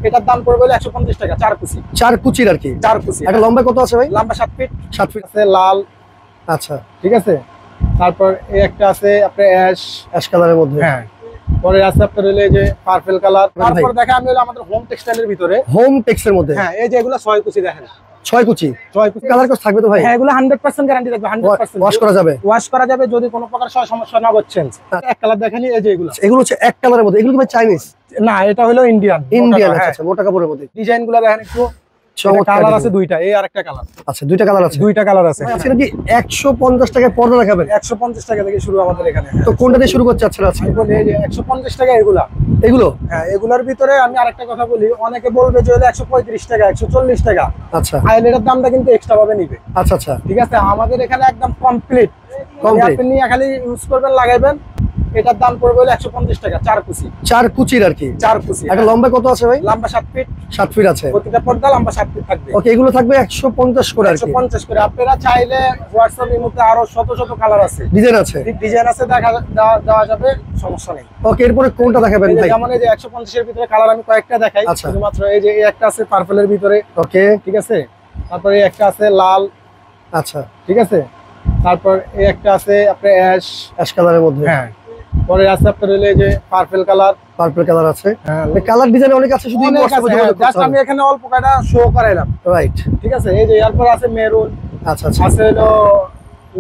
এটার দাম পড়বে 150 টাকা, 4 কুচি। 4 কুচির আর কি, 4 কুচি। এটা লম্বা কত আছে ভাই? লম্বা 7 ফিট। 7 ফিট আছে লাল। আচ্ছা, ঠিক আছে। তারপর এই একটা আছে আপনার অ্যাশ কালারের মধ্যে। হ্যাঁ, পরে আছে আপনার হলো এই যে পার্পল কালার। তারপর দেখা আমি হলো আমাদের হোম টেক্সটাইলের ভিতরে, হোম টেক্সের মধ্যে। হ্যাঁ, এই যে এগুলা 6 কুচি দেখেন। 6 কুচি। 6 কুচি কালার কস থাকবে তো ভাই? হ্যাঁ, এগুলা 100% গ্যারান্টি থাকবে। 100% ওয়াশ করা যাবে? ওয়াশ করা যাবে যদি কোনো প্রকার সমস্যা না হচ্ছে। এক কালার দেখেন, এই যে এগুলো হচ্ছে এক কালারের মধ্যে। এগুলো কি ভাই চাইনিজ? না, এটা হলো ইন্ডিয়ান। আচ্ছা, মোটা কাপড়ের মধ্যে। ডিজাইনগুলো দেখেন একটু। কালার আছে দুইটা, এই আরেকটা কালার। আচ্ছা, দুইটা কালার আছে। আচ্ছা, কি 150 টাকায় পর্দা দেখাবেন? 150 টাকা থেকে শুরু আমাদের এখানে। তো কোনটা দিয়ে শুরু করতে চাচ্ছেন আজকে? এই যে 150 টাকা এগুলো। হ্যাঁ, এগুলোর ভিতরে আমি আরেকটা কথা বলি, অনেকে বলবে যে 135 টাকা, 140 টাকা। আচ্ছা, আইলেটের দামটা কিন্তু এক্সট্রা ভাবে নিবে। আচ্ছা, ঠিক আছে। আমাদের এখানে একদম কমপ্লিট। আপনি নিয়ে খালি ইউজ করবেন, লাগাইবেন। এটার দাম পড়বে 150 টাকা, 4 কুচি। 4 কুচির আর কি, 4 কুচি। এটা লম্বা কত আছে ভাই? লম্বা 7 ফিট। 7 ফিট আছে। প্রতিটা পর্দা লম্বা 7 ফিট থাকবে। ওকে, এগুলো থাকবে 150 করে আর কি। 150 করে। আপনারা চাইলে হোয়াটসঅ্যাপ এর মধ্যে আরো শত শত কালার আছে, ডিজাইন আছে। দেওয়া যাবে, সমস্যা নেই। ওকে, এরপরে কোনটা দেখাবেন ভাই? যেমন এই যে 150 এর ভিতরে কালার আমি কয়েকটা দেখাই। শুধুমাত্র এই যে একটা আছে পার্পলের ভিতরে। ওকে, ঠিক আছে। তারপরে একটা আছে লাল। আচ্ছা, ঠিক আছে। তারপর এই একটা আছে আপনার অ্যাশ কালারের মধ্যে। হ্যাঁ, পরে আছে আপনার হলো এই যে পার্পল কালার আছে। হ্যাঁ, কালার ডিজাইন অনেক আছে, শুধু জাস্ট আমি এখানে অল্প কয়টা শো করাইলাম। রাইট, ঠিক আছে। এই যে এরপর আছে মেরুন। আচ্ছা, আছে হলো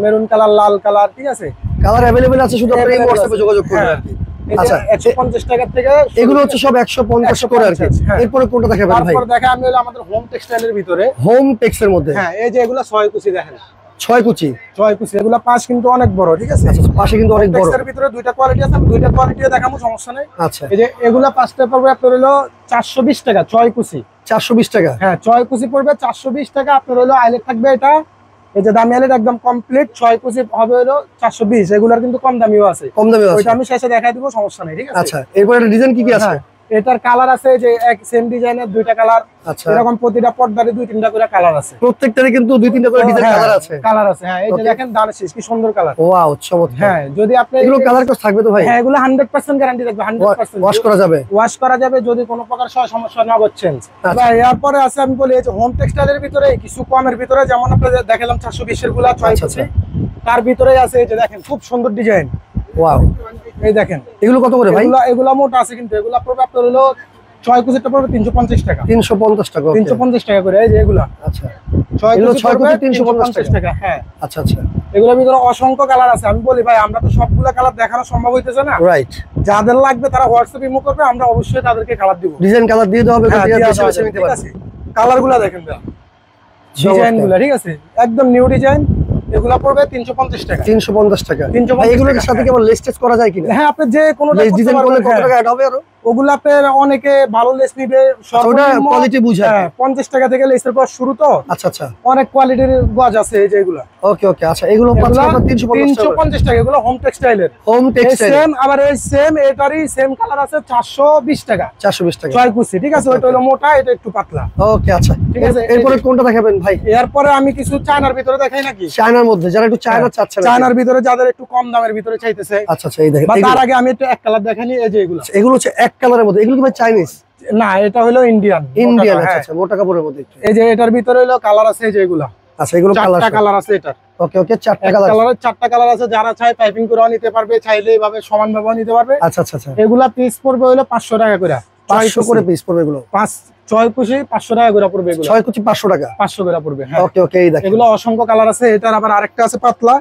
মেরুন কালার, লাল কালার। ঠিক আছে, কালার अवेलेबल আছে, শুধু আপনি হোয়াটসঅ্যাপে যোগাযোগ করবেন আর কি। আচ্ছা, 150 টাকা থেকে এগুলো হচ্ছে সব 150 করে আর কি। এরপর কোনটা দেখাবেন ভাই? তারপর দেখা আমি হলো আমাদের হোম টেক্সটাইলের ভিতরে, হোম টেক্সের মধ্যে। হ্যাঁ, এই যে এগুলা 6 কুচি দেখেন। 6 কুচি। এগুলা পাশ কিন্তু অনেক বড়। ঠিক আছে। আচ্ছা, পাশে কিন্তু অনেক বড়। টেক্সটাইলের ভিতরে দুইটা কোয়ালিটি আছে, আমি দুইটা কোয়ালিটিও দেখাবো, সমস্যা নাই। আচ্ছা, এই যে এগুলা পাঁচটা পড়বে আপনার হলো 420 টাকা, 6 কুচি। 420 টাকা। হ্যাঁ, 6 কুচি পড়বে 420 টাকা। আপনার হলো আইলেট থাকবে এটা, এই যে দামি আইলেট একদম কমপ্লিট 6 কুচি হবে হলো 420। এগুলার কিন্তু কম দামিও আছে। ওইটা আমি শেষে দেখাই দিব, সমস্যা নাই। ঠিক আছে। আচ্ছা, এরপর একটা ডিজাইন কি আছে? এটার কালার আছে যে এক সেম ডিজাইনের দুইটা কালার। আচ্ছা, এরকম প্রতিটা পর্দারে 2-3টা করে কালার আছে। প্রত্যেকটারই কিন্তু 2-3টা করে ডিজাইন কালার আছে। হ্যাঁ, এই যে দেখেন দানশিস কি সুন্দর কালার। ওয়াও, চমৎকার। হ্যাঁ, যদি আপনি এগুলো কালার কস থাকবে তো ভাই? হ্যাঁ, এগুলো 100% গ্যারান্টি থাকবে। 100% ওয়াশ করা যাবে যদি কোনো প্রকার সমস্যা না হচ্ছে। ভাই, এরপরে আছে আমি বলি এই যে হোম টেক্সটাইলের ভিতরে কিছু কমের ভিতরে, যেমন আপনাদের দেখালাম 420 এর গুলা 6 কুচি। তার ভিতরে আছে এই যে দেখেন খুব সুন্দর ডিজাইন। ওয়াও, এই দেখেন এগুলো কত করে ভাই? এগুলা মোটা আছে, কিন্তু এগুলা পড়বে আপনার হলো 6 কুচিটা পড়বে 350 টাকা। 350 টাকা। 350 টাকা করে। এই যে এগুলা। আচ্ছা, 6 কুচি 350 টাকা। হ্যাঁ, আচ্ছা, আচ্ছা। এগুলোর ভিতরে অসংখ্য কালার আছে। আমি বলি ভাই, আমরা তো সবগুলা কালার দেখানো সম্ভব হইতেছে না। রাইট, যাদের লাগবে তারা হোয়াটসঅ্যাপ ইমো করবে, আমরা অবশ্যই তাদেরকে কালার দিব। ডিজাইন কালার দিয়ে দেওয়া হবে, নিতে পারবে। কালারগুলো দেখেন, ডিজাইনগুলো। ঠিক আছে, একদম নিউ ডিজাইন। এগুলা পড়বে 350 টাকা। 350 টাকা। এগুলোর সাথে কি আবার লেস টেস্ট করা যায় কিনা? হ্যাঁ, আপনি যে কোনো ডিজাইন করলে কত টাকা অ্যাড হবে আরো? ওগুলা আপনার অনেকে ভালো লেস নিবে, সর্বনিম্ন কোয়ালিটি বুঝায়। 50 টাকা থেকে লেসের গজ শুরু তো। আচ্ছা, আচ্ছা। অনেক কোয়ালিটির গজ আছে এই যে এগুলা। ওকে, ওকে। আচ্ছা, এগুলো 350 টাকা। এগুলো হোম টেক্সটাইলের। হোম টেক্সটাইল সেম, আবার এই সেম এটারই সেম কালার আছে 420 টাকা। 420 টাকা। 6 কুচি। ঠিক আছে, ওইটা হলো মোটা, এটা একটু পাতলা। ওকে, আচ্ছা, ঠিক আছে। এরপরে কোনটা দেখাবেন ভাই? এরপরে আমি কিছু চায়নার ভিতরে দেখাই নাকি? চায়নার মধ্যে যারা একটু চায়না চাচ্ছে, চায়নার ভিতরে যাদের একটু কম দামের ভিতরে চাইতেছে। আচ্ছা, আচ্ছা, এই দেখেন। তার আগে আমি একটু এক কালার দেখানি। এই যে এগুলো হচ্ছে এক কালারের মধ্যে। এগুলো কি ভাই চাইনিজ? না, এটা হলো ইন্ডিয়ান। আচ্ছা, আচ্ছা, মোটা কাপড়ের মধ্যে। এই যে এটার ভিতরে হলো কালার আছে, এই যে এগুলা। আচ্ছা, এগুলো চারটা কালার আছে এটার। ওকে, ওকে, চারটা কালার আছে। যারা চায় পাইপিং করেও নিতে পারবে, চাইলে এইভাবে সমান ভাবে নিতে পারবে। আচ্ছা, আচ্ছা, আচ্ছা। এগুলা পিস পড়বে হলো 500 টাকা করে। 500 করে পিস পড়বে এগুলো। 6 কুচি 500 টাকা করে পড়বে এগুলো। 6 কুচি 500 টাকা। 500 করে পড়বে। ওকে, ওকে, এই দেখেন। এগুলো অসংখ্য কালার আছে। এটার আবার আরেকটা আছে পাতলা।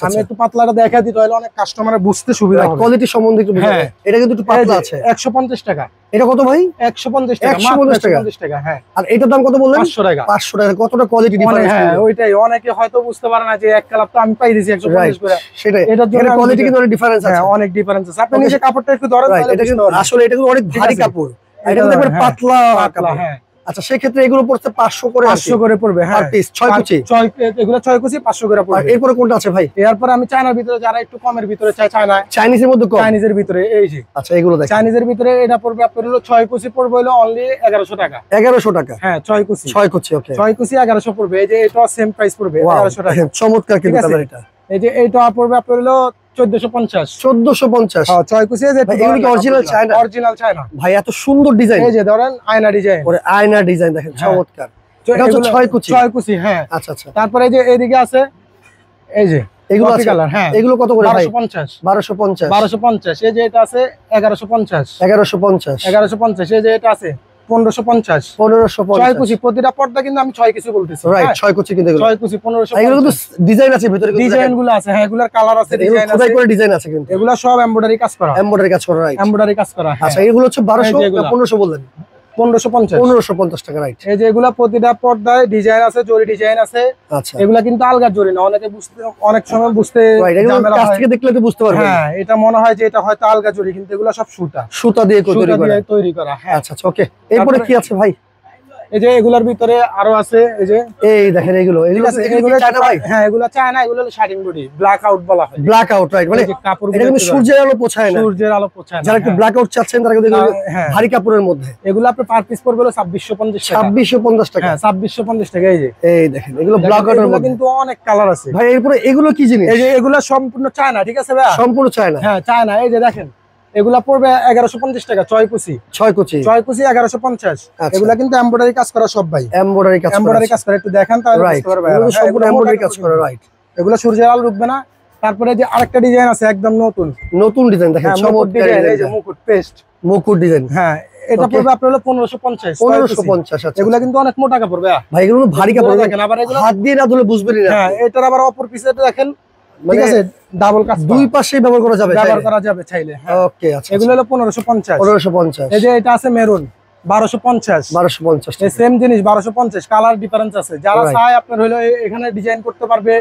আমি একটু পাতলাটা দেখাই দিই, তাহলে অনেক কাস্টমারের বুঝতে সুবিধা হবে। কোয়ালিটি সম্বন্ধে একটু বুঝাবেন। এটা কিন্তু একটু পাতলা আছে। 150 টাকা। এটা কত ভাই? 150 টাকা। 150 টাকা। হ্যাঁ। আর এটার দাম কত বললেন? 500 টাকা। 500 টাকা। কতটা কোয়ালিটি ডিফারেন্স? হ্যাঁ, ওইটাই। অনেকে হয়তো বুঝতে পারে না যে এক কালার তো আমি পাই দিয়েছি 150 করে। সেটাই। এটার জন্য কোয়ালিটি কিন্তু অনেক ডিফারেন্স আছে। হ্যাঁ, অনেক ডিফারেন্স আছে। আপনি নিজে কাপড়টা একটু ধরেন, এটা কিন্তু আসলে এটা কিন্তু অনেক ভারী কাপড়। এটা কিন্তু একবার পাতলা কাপড়। হ্যাঁ। আচ্ছা, সেক্ষেত্রে এগুলো পড়ছে 500 করে। 500 করে পড়বে। হ্যাঁ, আর পিস 6 কুচি। এগুলো 6 কুচি 500 করে পড়বে। এরপরে কোনটা আছে ভাই? এরপর আমি চায়নার ভিতরে, যারা একটু কমের ভিতরে চায়, চাইনিজের মধ্যে কম। চাইনিজের ভিতরে এই যে। আচ্ছা, এগুলো দেখেন। চাইনিজের ভিতরে এটা পড়বে আপনার হলো 6 কুচি পড়বে হলো অনলি 1100 টাকা। 1100 টাকা। হ্যাঁ, 6 কুচি। 6 কুচি। ওকে, 6 কুচি 1100 পড়বে। এই যে এটা সেম প্রাইস পড়বে 1100 টাকা। চমৎকার কিন্তু কালার এটা। এই যে এইটা পড়বে আপনার হলো 1450। 1450। হ্যাঁ 6 কুচি। এই যে এগুলো কি অরিজিনাল চায়না? অরিজিনাল চায়না ভাই, এত সুন্দর ডিজাইন। এই যে ধরেন আয়না ডিজাইন, ওরে আয়না ডিজাইন দেখেন, চমৎকার। এটা হচ্ছে 6 কুচি। 6 কুচি, হ্যাঁ। আচ্ছা আচ্ছা। তারপরে এই যে এদিকে আছে এই যে এগুলো আছে কালার, হ্যাঁ। এগুলো কত করে ভাই? 1250। 1250। 1250। এই যে এটা আছে 1150। 1150। 1150। এই যে এটা আছে 1550। 1550। 6 কুচি প্রতিটা পর্দা কিন্তু আমি 6 কুচি বলতেছি, রাইট। 6 কুচি কিন্তু এগুলো 6 কুচি 1550। এগুলো কিন্তু ডিজাইন আছে ভিতরে, ডিজাইন গুলো আছে, হ্যাঁ। এগুলার কালার আছে, এগুলো ডিজাইন আছে, খোদাই করে ডিজাইন আছে কিন্তু। এগুলা সব এমব্রয়ডারি কাজ করা, এমব্রয়ডারি কাজ করা, রাইট। এমব্রয়ডারি কাজ করা, হ্যাঁ। আচ্ছা, এগুলো হচ্ছে 1200 এই যে না 1500 বললেন? 1550। 1550 টাকা, রাইট। এই যে এগুলা প্রতিটা পর্দায় ডিজাইন আছে, জরি ডিজাইন আছে। আচ্ছা, এগুলা কিন্তু আলগা জরি না, অনেকে বুঝতে অনেক সময় বুঝতে ঝামেলা কাছ হয়। থেকে দেখলে তো বুঝতে পারবেন। হ্যাঁ, এটা মনে হয় যে এটা হয়তো আলগা জরি, কিন্তু এগুলা সব সুতা, সুতা দিয়ে তৈরি করা, হ্যাঁ। আচ্ছা আচ্ছা, ওকে। এরপরে কি আছে ভাই? এই যে এগুলার ভিতরে আরো আছে, এই যে এই দেখেন এগুলো আছে, এগুলো চায়না ভাই? হ্যাঁ, এগুলা চায়না, এগুলো শাইনিং বডি, ব্ল্যাক আউট বলা হয়। Black out, right. মানে কাপড় এটা কিন্তু সূর্যের আলো পোছায় না, সূর্যের আলো পোছায় না। যারা একটু ব্ল্যাক আউট চাচ্ছেন তারা কিন্তু ভারী কাপড়ের মধ্যে। এগুলো আপনি পার পিস পড়বে 2650 টাকা। 2650 টাকা, হ্যাঁ 2650 টাকা। এই যে এই দেখেন এগুলো ব্ল্যাক আউটের মধ্যে কিন্তু অনেক কালার আছে ভাই। এরপরে এগুলো কি জিনিস? এই যে এগুলা সম্পূর্ণ চায়না, ঠিক আছে ভাই? সম্পূর্ণ চায়না, হ্যাঁ চায়না। এই যে দেখেন এগুলা পড়বে 1150 টাকা। 6 কুচি 6 কুচি 1150। আচ্ছা। এগুলা কিন্তু এমব্রয়ডারি কাজ করা সব ভাই, এমব্রয়ডারি কাজ করা, এমব্রয়ডারি কাজ করা। একটু দেখেন তাহলে বুঝতে পারবেন। এগুলো সম্পূর্ণ এমব্রয়ডারি কাজ করা, রাইট। এগুলা সূর্যের আলো ঢুকবে না। তারপরে যে আরেকটা ডিজাইন আছে একদম নতুন ডিজাইন দেখেন, চমৎকার ডিজাইন। এই যে মুকুট পেস্ট, মুকুট ডিজাইন, হ্যাঁ। এটা পড়বে আপনার হলো 1550। 1550। আচ্ছা, এগুলা কিন্তু অনেক মোটা কাপড় ভাই, এগুলো ভারী কাপড় দেখেন। আবার এগুলো হাত দিয়ে না ধুলে বুঝবেনই না। হ্যাঁ, এটার আবার অপর পিছে দেখেন, ঠিক আছে, ডাবল কাজ, দুই পাশেই ব্যবহার করা যাবে চাইলে। ওকে, আচ্ছা। এগুলো হলো 1550। 1550। এই যে এটা আছে মেরুন 1250। 1250 এই সেম জিনিস 1250, কালার ডিফারেন্স আছে। যারা চায় আপনার হলো এখানে ডিজাইন করতে পারবে,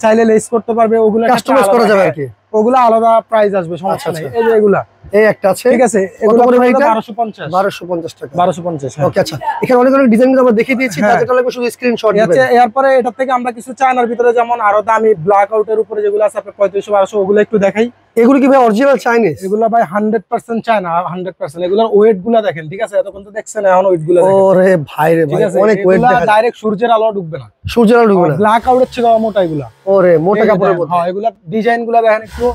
চাইলে লেস করতে পারবে, ওগুলো কাস্টমাইজ করা যাবে আর কি। ওগুলো আলাদা প্রাইস আসবে, সমস্যা নেই। এই যে এগুলা, এই একটা আছে, ঠিক আছে, এগুলো 1250। 1250 টাকা, 1250। ওকে। আচ্ছা, এখানে অনেক অনেক ডিজাইন আমরা দেখিয়ে দিয়েছি, যেটা লাগবে শুধু স্ক্রিনশট দিবেন। এরপরে এটা থেকে আমরা কিছু চায়নার ভিতরে যেমন আরো দামি ব্ল্যাক আউটের উপরে যেগুলো আছে আপনার 3500-1200, ওগুলো একটু দেখাই। এগুলো কি ভাই অরিজিনাল চাইনিজ? এগুলো ভাই 100% চায়না, 100%। এগুলোর ওয়েট গুলা দেখেন, ঠিক আছে? এতক্ষণ তো দেখছেন, এখন ওয়েট গুলা দেখেন। ওরে ভাই রে ভাই, অনেক ওয়েট দেখা যায়। ডাইরেক্ট সূর্যের আলো ঢুকবে না, সূর্যের আলো ঢুকবে না। ব্ল্যাক আউটের চেয়ে মোটা এগুলা। ওরে মোটা কাপড়ের মধ্যে। হ্যাঁ, এগুলা ডিজাইন গুলা দেখেন একটু।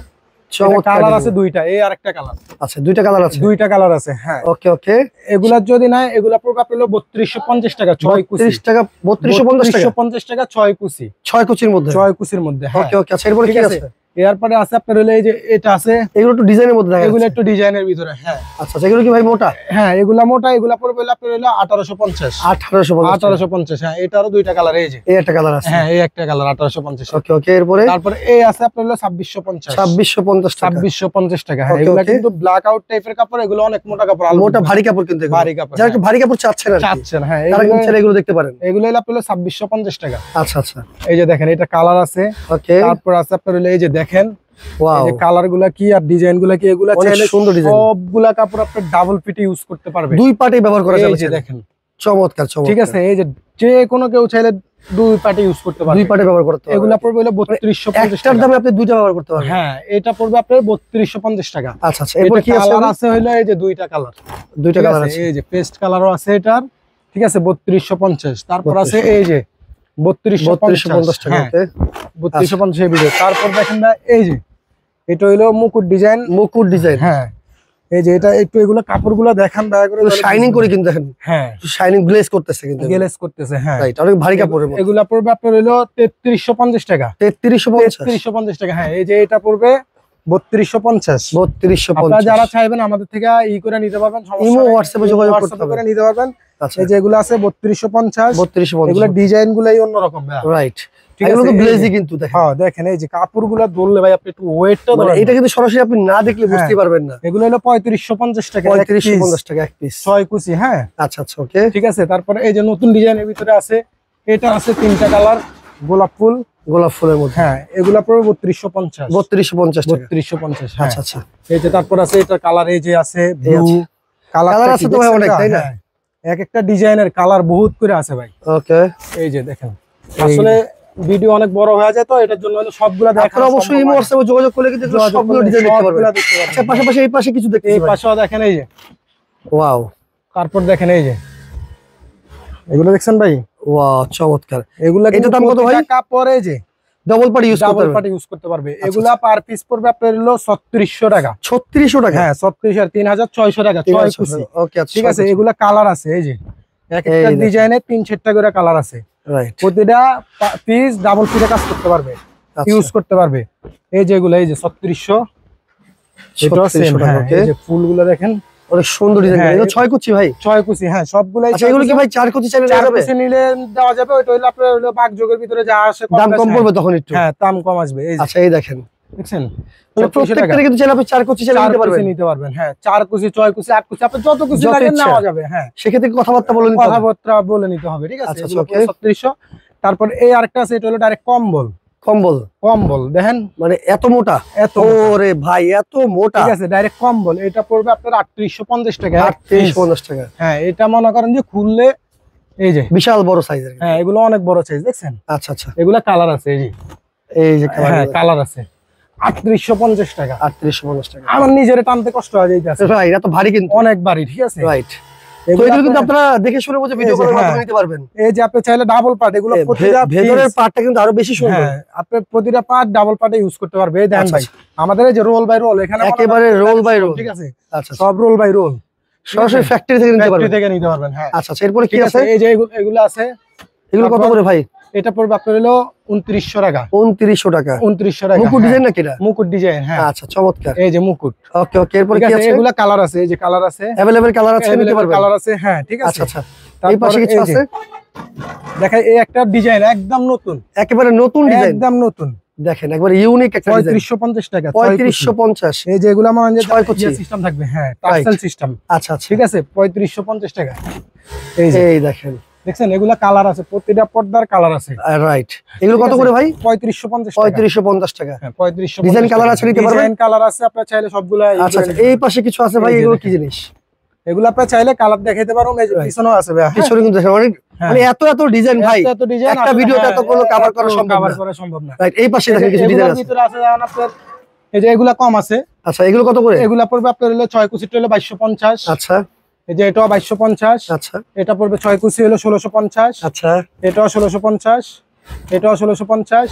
কালার আছে দুইটা, এই আরেকটা কালার। আচ্ছা, দুইটা কালার আছে, দুইটা কালার আছে, হ্যাঁ। ওকে ওকে। এগুলা যদি না, এগুলা পড়বে আপনার 3250 টাকা। 6 কুচি 30 টাকা, 3250 টাকা। 6 কুচি, 6 কুচির মধ্যে, 6 কুচির মধ্যে, ওকে ওকে। আচ্ছা, এরপর কি আছে? এরপরে আছে আপনার হলো এই যে এটা আছে, এগুলো একটু ডিজাইনের মধ্যে দেখা যাচ্ছে। এগুলো একটু ডিজাইনের ভিতরে, হ্যাঁ। আচ্ছা, এগুলো কি ভাই মোটা? হ্যাঁ, এগুলা মোটা। এগুলা পড়বে আপনার হলো 1850। 1850, হ্যাঁ। এটারও দুইটা কালার, এই যে এই একটা কালার আছে, হ্যাঁ, এই একটা কালার 1850। ওকে ওকে। এরপরে তারপরে এই আছে আপনার হলো 2650। 2650 টাকা, 2650 টাকা, হ্যাঁ। এগুলা কিন্তু ব্ল্যাক আউট টাইপের কাপড়, এগুলো অনেক মোটা কাপড়, মোটা ভারী কাপড় কিন্তু এগুলো। ভারী কাপড়, যারা একটু ভারী কাপড় চাচ্ছেন আর কি, চাচ্ছেন, হ্যাঁ, তারা কিন্তু চাইলে এগুলো দেখতে পারেন। এগুলো হলো আপনার 2650 টাকা। আচ্ছা আচ্ছা, এই যে দেখেন, এটা কালার আছে, ওকে। তারপর আছে আপনার হলো এই যে দেখেন, ওয়াও, এই কালার গুলা কি আর ডিজাইন গুলা কি, এগুলা চাইলে সুন্দর ডিজাইন। সবগুলা কাপড় আপনি ডাবল ফিট ইউজ করতে পারবে, দুই পার্টি ব্যবহার করা যাবে। এই যে দেখেন, চমৎকার চমৎকার, ঠিক আছে। এই যে যে কোনো কেউ চাইলে দুই পার্টি ইউজ করতে পারবে, দুই পার্টি ব্যবহার করতে পারবে। এগুলা পড়বে হলো 3250 একটার টাকা। দামে আপনি দুইটা ব্যবহার করতে পারবেন, হ্যাঁ। এটা পড়বে আপনার 3250 টাকা। আচ্ছা আচ্ছা। এরপর কি আছে? কালার আছে হলো এই যে দুইটা কালার, দুইটা কালার আছে, এই যে পেস্ট কালারও আছে এটার, ঠিক আছে, 3250। তারপর আছে এই যে 3250 টাকা, ওকে, 3250 এই ভিডিও। তারপর দেখেন না, এই যে এটা হইলো মুকুট ডিজাইন, মুকুট ডিজাইন, হ্যাঁ। এই যে এটা একটু, এগুলো কাপড়গুলো দেখান দয়া করে, শাইনিং করে কিন্তু দেখেন, হ্যাঁ, শাইনিং গ্লেজ করতেছে কিন্তু, গ্লেজ করতেছে, হ্যাঁ, রাইট। অনেক ভারী কাপড়ের মধ্যে। এগুলা পড়বে আপনার হইলো 3350 টাকা। 3350 টাকা, হ্যাঁ। এই যে এটা পড়বে 3250। 3250। আপনারা যারা চাইবেন আমাদের থেকে করে নিতে পারবেন, ইমো হোয়াটসঅ্যাপে যোগাযোগ করতে করে নিতে পারবেন। আচ্ছা, এই যে এগুলো আছে 3250। 3250, এগুলো ডিজাইন গুলাই অন্যরকম, রাইট। ঠিক এগুলো আছে, তো গ্লেজি কিন্তু দেখেন। হ্যাঁ, দেখেন এই যে কাপড়গুলো ধরলে ভাই আপনি একটু ওয়েটটা ধরেন, এটা কিন্তু সরাসরি আপনি না দেখলে বুঝতে পারবেন না। এগুলো হলো 3550 টাকা, 3550 টাকা এক পিস, 6 কুচি, হ্যাঁ। আচ্ছা আচ্ছা, ওকে, ঠিক আছে। তারপরে এই যে নতুন ডিজাইনের ভিতরে আছে, এটা আছে তিনটা কালার, গোলাপ ফুল, গোলাপ ফুলের মধ্যে, হ্যাঁ। এগুলা পড়বে 3250। 3250 টাকা, 3250, আচ্ছা আচ্ছা। এই যে তারপর আছে এটা কালার, এই যে আছে ব্লু কালার আছে তো ভাই অনেক, তাই না? এক একটা ডিজাইনের কালার বহুত করে আছে ভাই, ওকে। এই যে দেখেন, আসলে ভিডিও অনেক বড় হয়ে যায় তো, এটার জন্য সবগুলা দেখানো। আপনারা অবশ্যই ইমো হোয়াটসঅ্যাপে যোগাযোগ করলে কিন্তু সবগুলো ডিজাইন দেখতে পারবেন। আচ্ছা, পাশাপাশি এই পাশে কিছু দেখতে, এই পাশেও দেখেন, এই যে ওয়াও। তারপর দেখেন এই যে এগুলো দেখছেন ভাই, ওয়াও, চমৎকার। এগুলা এটার দাম কত ভাই? কাপড় এই যে ডাবল পার্ট ইউজ করতে পারবে এগুলা পার পিস পড়বে আপনার হলো 3600 টাকা। 3600 টাকা? হ্যাঁ 36 আর 3600 টাকা 6 কুচি। ওকে আচ্ছা ঠিক আছে, এগুলা কালার আছে, এই যে এক একটা ডিজাইনে 3-4টা করে কালার আছে। রাইট, প্রতিটা পিস ডাবল ফিটে কাজ করতে পারবে, ইউজ করতে পারবে। এই যে এগুলা এই যে 3600, এটা সেম। হ্যাঁ এই যে ফুলগুলো দেখেন অনেক সুন্দর ডিজাইন। এটা 6 কুচি ভাই? 6 কুচি, হ্যাঁ সবগুলাই। আচ্ছা এগুলো কি ভাই 4 কুচি চাইলে দেওয়া যাবে? 4 কুচি নিলে দেওয়া যাবে। ওইটা হলো আপনার হলো বাগযোগের ভিতরে যা আসে দাম কম পড়বে তখন একটু। হ্যাঁ দাম কম আসবে। এই আচ্ছা এই দেখেন, দেখছেন প্রত্যেকটা কিন্তু চাইলে আপনি 4 কুচি চাইলে নিতে পারবেন। হ্যাঁ 4 কুচি 6 কুচি 8 কুচি আপনি যত কুচি লাগেন নেওয়া যাবে। হ্যাঁ সেক্ষেত্রে কথাবার্তা বলে নিতে হবে। ঠিক আছে, আচ্ছা 3600। তারপর এই আরেকটা আছে, এটা হলো ডাইরেক্ট কম্বল। কম্বল দেখেন মানে এত মোটা, ওরে ভাই এত মোটা। ঠিক আছে, ডাইরেক্ট কম্বল। এটা পড়বে আপনার 3850 টাকা। 3850 টাকা। হ্যাঁ এটা মনে করেন যে খুললে এই যে বিশাল বড় সাইজের। হ্যাঁ এগুলো অনেক বড় সাইজ, দেখছেন? আচ্ছা আচ্ছা, এগুলা কালার আছে, এই যে হ্যাঁ কালার আছে। 3850 টাকা। 3850 টাকা। আমার নিজের টানতে কষ্ট হয়ে যাইতেছে ভাই, এটা তো ভারী, কিন্তু অনেক ভারী। ঠিক আছে, রাইট। এগুলো কিন্তু আপনারা দেখে শুনে বুঝে ভিডিও করার মাধ্যমে নিতে পারবেন। এই যে আপনি চাইলে ডাবল পার্ট, এগুলো প্রতিটা ভেতরের পার্টটা কিন্তু আরো বেশি সুন্দর। হ্যাঁ আপনি প্রতিটা পার্ট ডাবল পার্টে ইউজ করতে পারবে। এই দেন ভাই, আমাদের এই যে রোল বাই রোল, এখানে একেবারে রোল বাই রোল। ঠিক আছে, আচ্ছা সব রোল বাই রোল, সরাসরি ফ্যাক্টরি থেকে নিতে পারবেন। হ্যাঁ আচ্ছা আচ্ছা, এরপরে কি আছে? এই যে এগুলো আছে। এগুলো কত করে ভাই? এটা পড়বে আপনার হলো 2900 টাকা। 2900 টাকা? 2900 টাকা। মুকুট ডিজাইন নাকি এটা? মুকুট ডিজাইন, হ্যাঁ। আচ্ছা চমৎকার, এই যে মুকুট। ওকে ওকে, এরপরে কি আছে? এগুলা কালার আছে, এই যে কালার আছে, अवेलेबल কালার আছে, নিতে পারবেন। কালার আছে, হ্যাঁ ঠিক আছে। আচ্ছা আচ্ছা, এই পাশে কিছু আছে দেখেন, এই একটা ডিজাইন একদম নতুন, একেবারে নতুন ডিজাইন, একদম নতুন। দেখেন একবারে ইউনিক একটা ডিজাইন। 3550 টাকা। 3550। এই যে এগুলা মানে 6 কুচি সিস্টেম থাকবে। হ্যাঁ টাক্সেল সিস্টেম। আচ্ছা আচ্ছা, ঠিক আছে, 3550 টাকা। এই দেখেন, দেখছেন এগুলা কালার আছে, প্রতিটা পর্দার কালার আছে। রাইট, এগুলো কত করে ভাই? 3550 টাকা। 3550 টাকা। হ্যাঁ 3550। ডিজাইন কালার আছে, নিতে পারবেন। ডিজাইন কালার আছে, আপনি চাইলে সবগুলা। আচ্ছা আচ্ছা, এই পাশে কিছু আছে ভাই, এগুলো কি জিনিস? এগুলো আপনি চাইলে কালার দেখাইতে পারো। এই যে পিছনেও আছে ভাই, পিছনে কিন্তু দেখেন অনেক, মানে এত এত ডিজাইন ভাই, এত ডিজাইন একটা ভিডিওতে এতগুলো কভার করা সম্ভব না। রাইট, এই পাশে দেখেন কিছু ডিজাইন আছে। ভিতরে আছে যেমন আপনার এই যে এগুলা কম আছে। আচ্ছা, এগুলো কত করে? এগুলা পড়বে আপনার হলো 6 কুচিটা হলো 2250। আচ্ছা, এই যে এটাও 2250। আচ্ছা, এটা পড়বে 6 কুচি হলো 1650। আচ্ছা, এটাও 1650, এটাও 1650,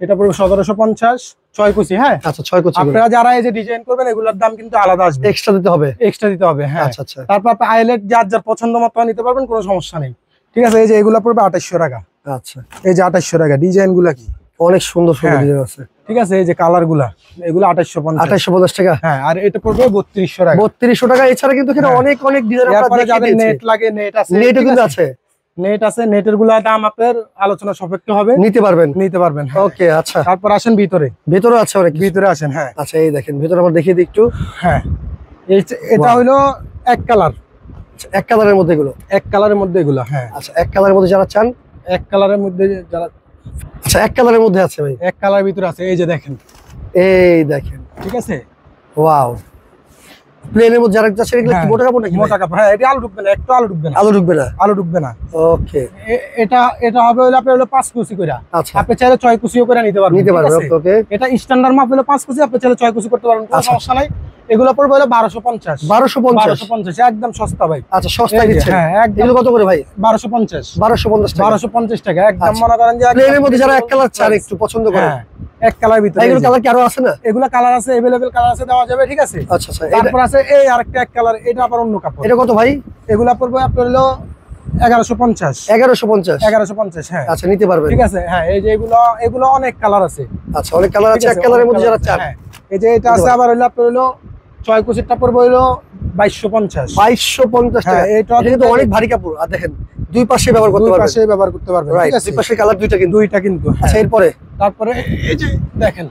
এটা পড়বে 1750। 6 কুচি। হ্যাঁ আচ্ছা 6 কুচি। আপনারা যারা এই যে ডিজাইন করবেন, এগুলোর দাম কিন্তু আলাদা আসবে, এক্সট্রা দিতে হবে। এক্সট্রা দিতে হবে। হ্যাঁ আচ্ছা আচ্ছা, তারপর আপনি আইলেট যার যার পছন্দ মতো নিতে পারবেন, কোনো সমস্যা নেই। ঠিক আছে, এই যে এগুলা পড়বে 2800 টাকা। আচ্ছা, এই যে 2800 টাকা। ডিজাইন গুলা কি অনেক সুন্দর সুন্দর ডিজাইন আছে। ঠিক আছে, এই যে কালার গুলা, এগুলো 2850 টাকা। হ্যাঁ, আর এটা পড়বে 3200 টাকা। 3200 টাকা। এছাড়া কিন্তু এখানে অনেক অনেক ডিজাইন আপনারা যাদের নেট লাগে, নেট আছে, নেটও কিন্তু আছে। নেট আছে, নেটের গুলা দাম আপনার আলোচনা সাপেক্ষ হবে, নিতে পারবেন। ওকে আচ্ছা, তারপর আসেন ভিতরে আছে অনেক, ভিতরে আসেন। হ্যাঁ আচ্ছা, এই দেখেন ভিতরে আমরা দেখিয়ে দিই একটু। হ্যাঁ এটা হলো এক কালার, এক কালারের মধ্যে এগুলো, এক কালারের মধ্যে এগুলো। হ্যাঁ আচ্ছা, এক কালারের মধ্যে যারা চান, এক কালারের মধ্যে যারা, আচ্ছা এক কালারের মধ্যে আছে ভাই, এক কালারের ভিতরে আছে। এই যে দেখেন, এই দেখেন, ঠিক আছে। ওয়াও, প্লেনের মধ্যে যারা চাচ্ছে এগুলো কি মোটা কাপড় নাকি? মোটা কাপড়। হ্যাঁ এটা আলো ঢুকবে না, একটু আলো ঢুকবে না, আলো ঢুকবে না, আলো ঢুকবে না। ওকে, এটা হবে হলো আপনার হলো 5 কুচি করে। আচ্ছা, আপনি চাইলে 6 কুচিও করে নিতে পারবেন। ওকে, এটা স্ট্যান্ডার্ড মাপ হলো 5 কুচি, আপনি চাইলে 6 কুচি করতে পারবেন, কোনো সমস্যা নাই। এগুলো পড়বে হলো 1250। 1250 একদম সস্তা ভাই। আচ্ছা, সস্তায় দিচ্ছেন। হ্যাঁ একদম। এগুলো কত করে ভাই? 1250 টাকা। 1250 টাকা একদম। মনে করেন যে প্লেনের মধ্যে যারা এক কালার চান, একটু পছন্দ করেন, এক কালার ভিতরে। এগুলো কালার কি আরো আছে না? এগুলো কালার আছে, अवेलेबल কালার আছে, দেওয়া যাবে। ঠিক আছে। আচ্ছা আচ্ছা, তারপর আছে এই আরেকটা এক কালার, এটা আবার অন্য কাপড়। এটা কত ভাই? এগুলা পড়বে আপনার হলো 1150। 1150। হ্যাঁ আচ্ছা, নিতে পারবেন। ঠিক আছে। হ্যাঁ এই যে এগুলো অনেক কালার আছে। আচ্ছা, অনেক কালার আছে, এক কালারের মধ্যে যারা চান। এই যে এটা আছে আবার হলো আপনার হলো 6 কুচিটা পড়বে হলো 2250। 2250 টাকা। এটা কিন্তু অনেক ভারী কাপড়। আর দেখেন দুই পাশে ব্যবহার করতে পারবেন, দুই পাশে ব্যবহার করতে পারবেন। ঠিক আছে, দুই পাশে কালার দুইটা কিন্তু। আচ্ছা, এরপরে তারপরে এই যে দেখেন,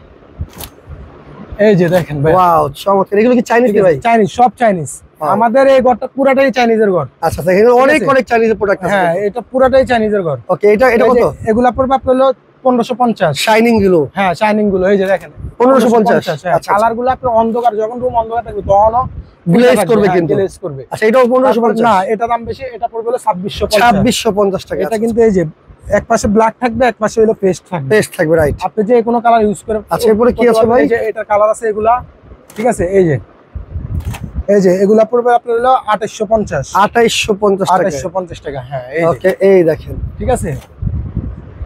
এই যে দেখেন ভাই, ওয়াও চমৎকার। এগুলো কি চাইনিজ ভাই? চাইনিজ, সব চাইনিজ। আমাদের এই ঘরটা পুরাটাই চাইনিজের ঘর। আচ্ছা, এখানে অনেক অনেক চাইনিজের প্রোডাক্ট আছে। হ্যাঁ এটা পুরাটাই চাইনিজের ঘর। ওকে, এটা কত? এগুলা পড়বে আপনার হলো 1550। শাইনিং গুলো? হ্যাঁ শাইনিং গুলো, এই যে দেখেন 1550। আচ্ছা, কালার গুলো আপনার অন্ধকার, যখন রুম অন্ধকার থাকবে তখনও গ্লেজ করবে, কিন্তু গ্লেজ করবে। আচ্ছা, এটাও 1550 না, এটা দাম বেশি, এটা পড়বে হলো 2650 টাকা। এটা কিন্তু এই যে এক পাশে ব্ল্যাক থাকবে, এক পাশে হলো পেস্ট থাকবে, রাইট। আপনি যে কোনো কালার ইউজ করে। আচ্ছা, এরপরে কি আছে ভাই? এই যে এটা কালার আছে এগুলা। ঠিক আছে, এই যে এগুলা পড়বে আপনার হলো 2850। 2850 টাকা। 2850 টাকা। হ্যাঁ ওকে, এই দেখেন, ঠিক আছে।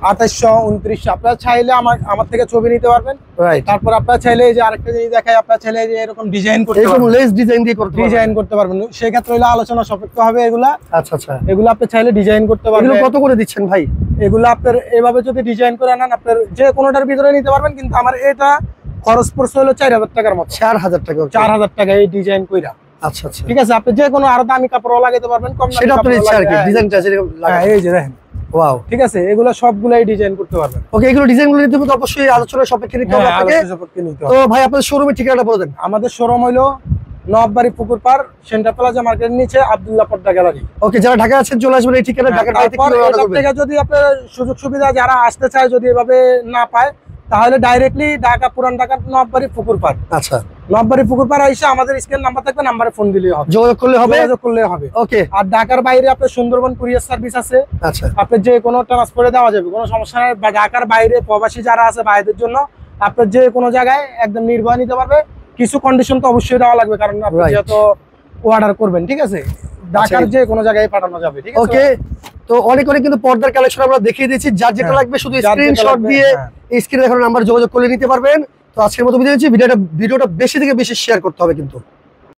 2800 2900 আপনারা চাইলে আমার থেকে ছবি নিতে পারবেন। রাইট। তারপর আপনারা চাইলে এই যে আরেকটা জিনিস দেখাই, আপনারা চাইলে যে এরকম ডিজাইন করতে এরকম পারবেন, লেস ডিজাইন দিয়ে করতে পারবেন। সেই ক্ষেত্রে হলো আলোচনা সাপেক্ষ হবে এগুলা। আচ্ছা আচ্ছা, এগুলো আপনি চাইলে ডিজাইন করতে পারবেন। এগুলো কত করে দিচ্ছেন ভাই? এগুলো আপনার এভাবে যদি ডিজাইন করে নেন আপনার যে কোনোটার ভিতরে নিতে পারবেন, কিন্তু আমার এটা খরচ পড়ছে হলো 4000 টাকার মতো। 4000 টাকা? 4000 টাকা এই ডিজাইন কইরা। আচ্ছা আচ্ছা, ঠিক আছে, আপনি যে কোনো আরো দামি কাপড়ও লাগাতে পারবেন, কম দামি সেটা আপনার ইচ্ছা আর কি, হ্যাঁ। ডিজাইনটা যেরকম হ্যাঁ, এই যে দেখেন। ওয়াও, ঠিক আছে, এগুলো সবগুলাই ডিজাইন করতে পারবেন। ওকে, এগুলো ডিজাইনগুলো নিতে হবে তো অবশ্যই আলোচনা সাপেক্ষে নিতে হবে হ্যাঁ, আপনাকে। আলোচনা সাপেক্ষে নিতে তো হবে। ভাই আপনাদের শোরুমের ঠিকানাটা বলে দেন। আমাদের শোরুম হলো নবাববাড়ি পুকুর পাড়, সেন্টার প্লাজা মার্কেটের নিচে আব্দুল্লাহ পর্দা গ্যালারি। ওকে, যারা ঢাকা আছেন চলে আসবেন এই ঠিকানায়। ঢাকার বাইরে থেকে তারপর কিভাবে অর্ডার এখান করবেন? থেকে যদি আপনার সুযোগ সুবিধা যারা আসতে চায় যদি এভাবে না পায়, তাহলে ডাইরেক্টলি ঢাকা পুরান ঢাকার নবাববাড়ি পুকুর পাড়। আচ্ছা, নবাববাড়ি পুকুর পাড় এসে আমাদের স্ক্রিন নাম্বার থাকবে, নাম্বারে ফোন দিলেই হবে, যোগাযোগ করলে হবে। যোগাযোগ করলে হবে। ওকে, আর ঢাকার বাইরে আপনার সুন্দরবন কুরিয়ার সার্ভিস আছে, আচ্ছা, আপনার যে কোনো ট্রান্সপোর্টে দেওয়া যাবে, কোনো সমস্যা নেই। বা ঢাকার বাইরে প্রবাসী যারা আছে ভাইদের জন্য আপনার যে কোনো জায়গায় একদম নির্ভয় নিতে পারবে। কিছু কন্ডিশন তো অবশ্যই দেওয়া লাগবে, কারণ আপনি Right. যেহেতু অর্ডার করবেন। ঠিক আছে, ঢাকার যে কোনো জায়গায় পাঠানো যাবে। ঠিক আছে, ওকে। তো অনেক অনেক কিন্তু পর্দার কালেকশন আমরা দেখিয়ে দিয়েছি, যার যেটা হ্যাঁ, লাগবে শুধু যার যেটা স্ক্রিনশট লাগবে, দিয়ে হ্যাঁ। স্ক্রিনে দেখানো নাম্বার যোগাযোগ করে নিতে পারবেন। তো আজকের মতো বিদায় নিচ্ছি, ভিডিওটা বেশি থেকে বেশি শেয়ার করতে হবে কিন্তু।